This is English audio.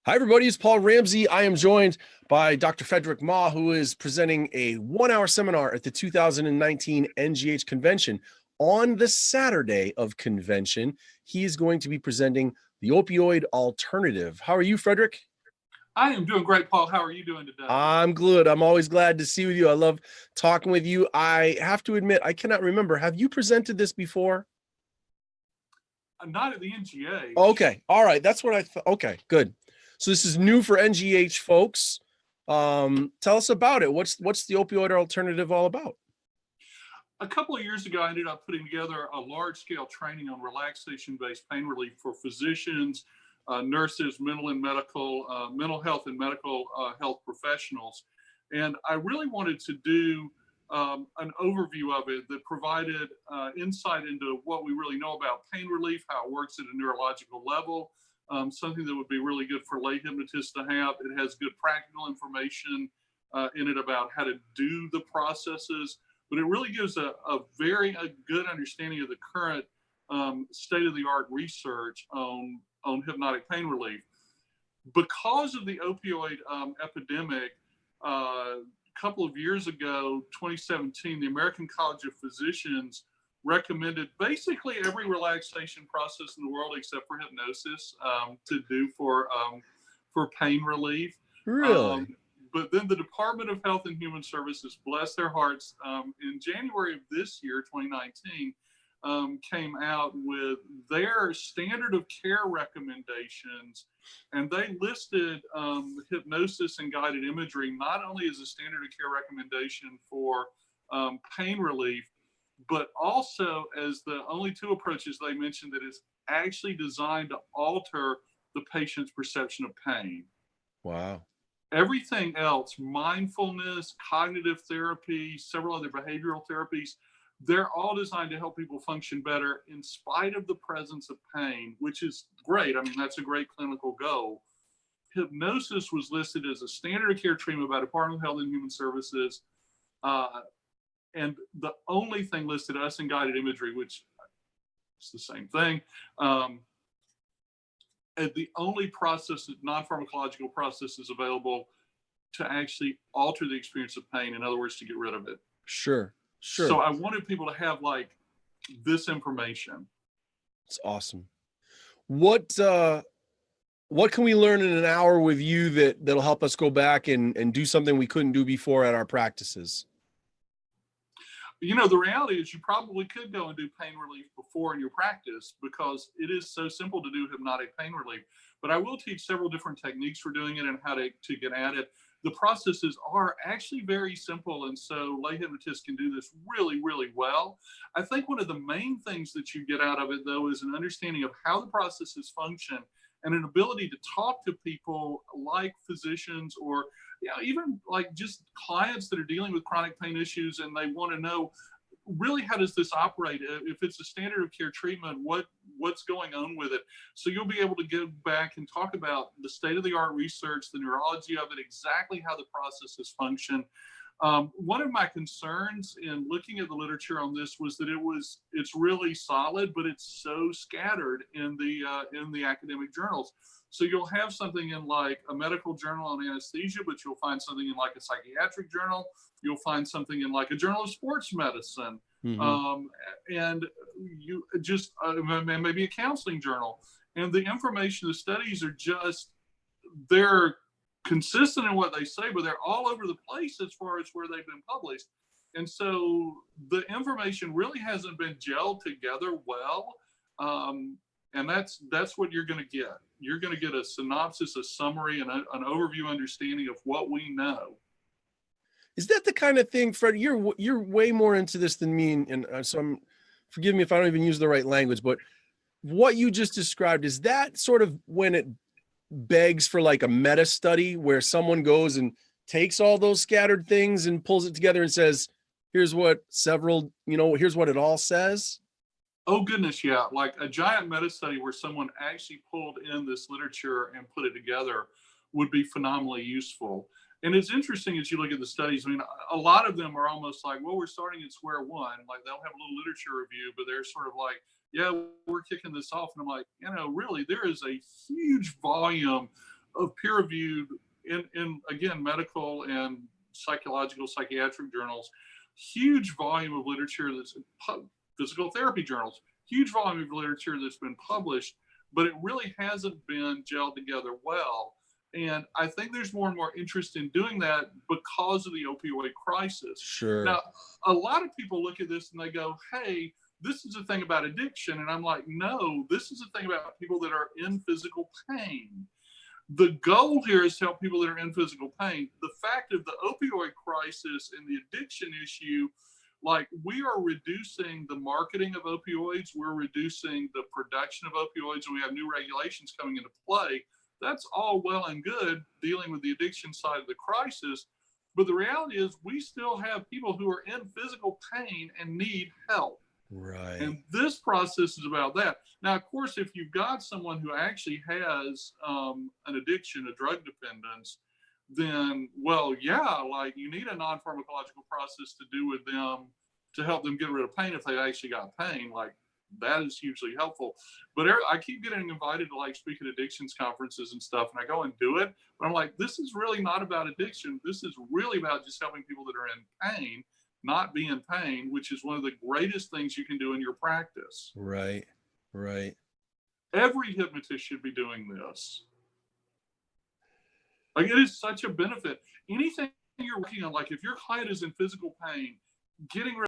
Hi, everybody. It's Paul Ramsey. I am joined by Dr. Frederick Ma, who is presenting a 1-hour seminar at the 2019 NGH convention. On the Saturday of convention, he is going to be presenting the Opioid Alternative. How are you, Frederick? I am doing great, Paul. How are you doing today? I'm good. I'm always glad to see you. I love talking with you. I have to admit, I cannot remember. Have you presented this before? Not at the NGH. Okay. All right. That's what I thought. Okay, good. So this is new for NGH folks. Tell us about it. What's the opioid alternative all about? A couple of years ago, I ended up putting together a large-scale training on relaxation-based pain relief for physicians, nurses, mental health and medical health professionals. And I really wanted to do an overview of it that provided insight into what we really know about pain relief, how it works at a neurological level, something that would be really good for lay hypnotists to have. It has good practical information in it about how to do the processes, but it really gives a very good understanding of the current state-of-the-art research on hypnotic pain relief. Because of the opioid epidemic, a couple of years ago, 2017, the American College of Physicians recommended basically every relaxation process in the world except for hypnosis to do for pain relief. Really? But then the Department of Health and Human Services, bless their hearts, in January of this year, 2019, came out with their standard of care recommendations, and they listed hypnosis and guided imagery not only as a standard of care recommendation for pain relief, but also as the only two approaches they mentioned that is actually designed to alter the patient's perception of pain. Wow. Everything else, mindfulness, cognitive therapy, several other behavioral therapies, they're all designed to help people function better in spite of the presence of pain, which is great. I mean, that's a great clinical goal. Hypnosis was listed as a standard of care treatment by Department of Health and Human Services. And the only thing listed us in guided imagery, which is the same thing, and the only process, non-pharmacological processes available to actually alter the experience of pain. In other words, to get rid of it. Sure. So I wanted people to have like this information. It's awesome. What can we learn in an hour with you that'll help us go back and do something we couldn't do before at our practices? You know, the reality is you probably could go and do pain relief before in your practice because it is so simple to do hypnotic pain relief. But I will teach several different techniques for doing it and how to get at it. The processes are actually very simple, and so lay hypnotists can do this really, really well. I think one of the main things that you get out of it, though, is an understanding of how the processes function and an ability to talk to people like physicians or even like just clients that are dealing with chronic pain issues, and they want to know really how does this operate? If it's a standard of care treatment, what's going on with it? So you'll be able to go back and talk about the state-of-the-art research, the neurology of it, exactly how the processes function. One of my concerns in looking at the literature on this was that it's really solid, but it's so scattered in the academic journals. So you'll have something in like a medical journal on anesthesia, but you'll find something in like a psychiatric journal. You'll find something in like a journal of sports medicine, and you just maybe a counseling journal. And the information, the studies are they're consistent in what they say, but they're all over the place as far as where they've been published. And so the information really hasn't been gelled together well. And that's what you're going to get. You're going to get a synopsis, a summary, and an overview understanding of what we know. Is that the kind of thing, Fred? You're way more into this than me, and so forgive me if I don't even use the right language, but what you just described, is that sort of when it begs for like a meta study where someone goes and takes all those scattered things and pulls it together and says, here's what here's what it all says? Oh, goodness, yeah. Like a giant meta study where someone actually pulled in this literature and put it together would be phenomenally useful. And it's interesting as you look at the studies. I mean, a lot of them are almost like, well, we're starting at square one. Like they'll have a little literature review, but they're sort of like, yeah, we're kicking this off. And I'm like, really, there is a huge volume of peer-reviewed in again, medical and psychological, psychiatric journals, huge volume of literature that's physical therapy journals, huge volume of literature that's been published, but it really hasn't been gelled together well. And I think there's more and more interest in doing that because of the opioid crisis. Sure. Now, a lot of people look at this and they go, hey, this is a thing about addiction. And I'm like, no, this is a thing about people that are in physical pain. The goal here is to help people that are in physical pain. The fact of the opioid crisis and the addiction issue, like, we are reducing the marketing of opioids, we're reducing the production of opioids, and we have new regulations coming into play. That's all well and good dealing with the addiction side of the crisis. But the reality is we still have people who are in physical pain and need help. Right. And this process is about that. Now, of course, if you've got someone who actually has an addiction, a drug dependence, then, well, yeah, like, you need a non-pharmacological process to do with them to help them get rid of pain if they actually got pain. Like, that is hugely helpful. But I keep getting invited to, like, speak at addictions conferences and stuff, and I go and do it. But I'm like, this is really not about addiction. This is really about just helping people that are in pain not be in pain, which is one of the greatest things you can do in your practice. Right. Right. Every hypnotist should be doing this. Like, it is such a benefit. Anything you're working on, like, if your client is in physical pain, getting rid